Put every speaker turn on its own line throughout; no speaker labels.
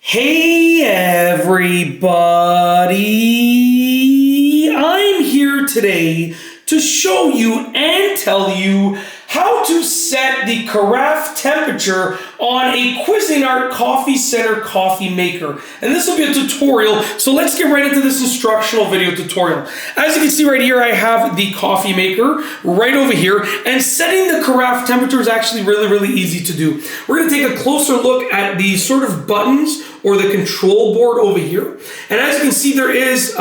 Hey everybody! I'm here today to show you and tell you how to set the carafe temperature on a Cuisinart Coffee Center coffee maker. And this will be a tutorial, so let's get right into this instructional video tutorial. As you can see right here, I have the coffee maker right over here, and setting the carafe temperature is actually really easy to do. We're going to take a closer look at the sort of buttons or the control board over here. And as you can see, there is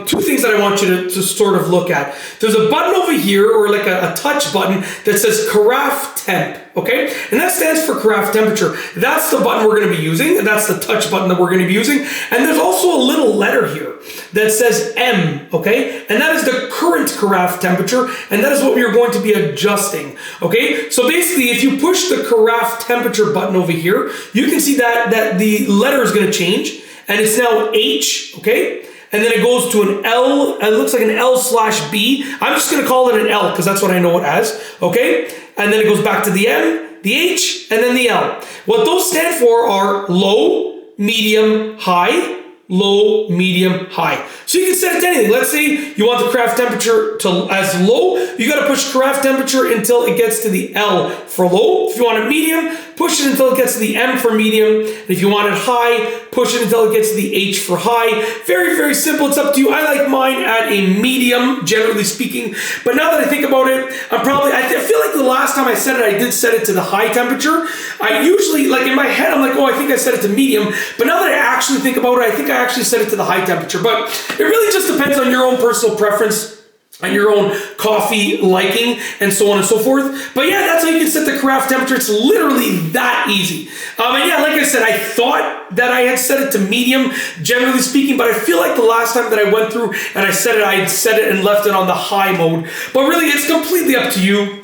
two things that I want you to sort of look at. There's a button over here, or like a touch button that says carafe temp, okay? And that stands for carafe temperature. That's the button we're gonna be using, and that's the touch button that we're gonna be using. And there's also a little letter here that says M, okay? And that is the current carafe temperature, and that is what we're going to be adjusting, okay? So basically, if you push the carafe temperature button over here, you can see that the letter is gonna change, and it's now H, okay? And then it goes to an L, it looks like an L/B. I'm just gonna call it an L because that's what I know it as, okay? And then it goes back to the M, the H, and then the L. What those stand for are low, medium, high, low, medium, high. So you can set it to anything. Let's say you want the carafe temperature as low, you gotta push carafe temperature until it gets to the L for low. If you want it medium, push it until it gets to the M for medium. And if you want it high, push it until it gets to the H for high. Very simple, it's up to you. I like mine at a medium, generally speaking. But now that I think about it, I feel like the last time I set it, I did set it to the high temperature. I usually, like in my head, I'm like, oh, I think I set it to medium. But now that I actually think about it, I think I actually set it to the high temperature. But it really just depends on your own personal preference and your own coffee liking and so on and so forth. But yeah, that's how you can set the carafe temperature. It's literally that easy. And yeah, like I said, I thought that I had set it to medium, generally speaking, but I feel like the last time that I went through and I set it and left it on the high mode. But really, it's completely up to you.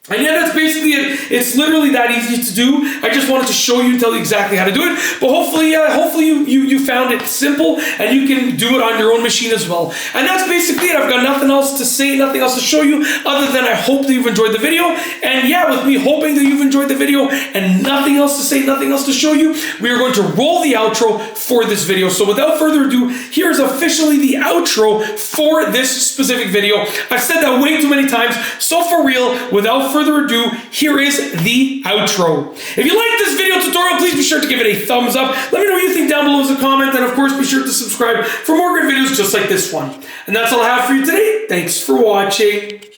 And yeah, that's basically it. It's literally that easy to do. I just wanted to show you and tell you exactly how to do it. But hopefully you found it simple and you can do it on your own machine as well. And that's basically it. I've got nothing else to say, nothing else to show you, other than I hope that you've enjoyed the video. And yeah, with me hoping that you've enjoyed the video and nothing else to say, nothing else to show you, we are going to roll the outro for this video. So without further ado, here's officially the outro for this specific video. I've said that way too many times, so for real, without further ado, here is the outro. If you like this video tutorial, please be sure to give it a thumbs up. Let me know what you think down below as a comment, and of course be sure to subscribe for more great videos just like this one. And that's all I have for you today. Thanks for watching.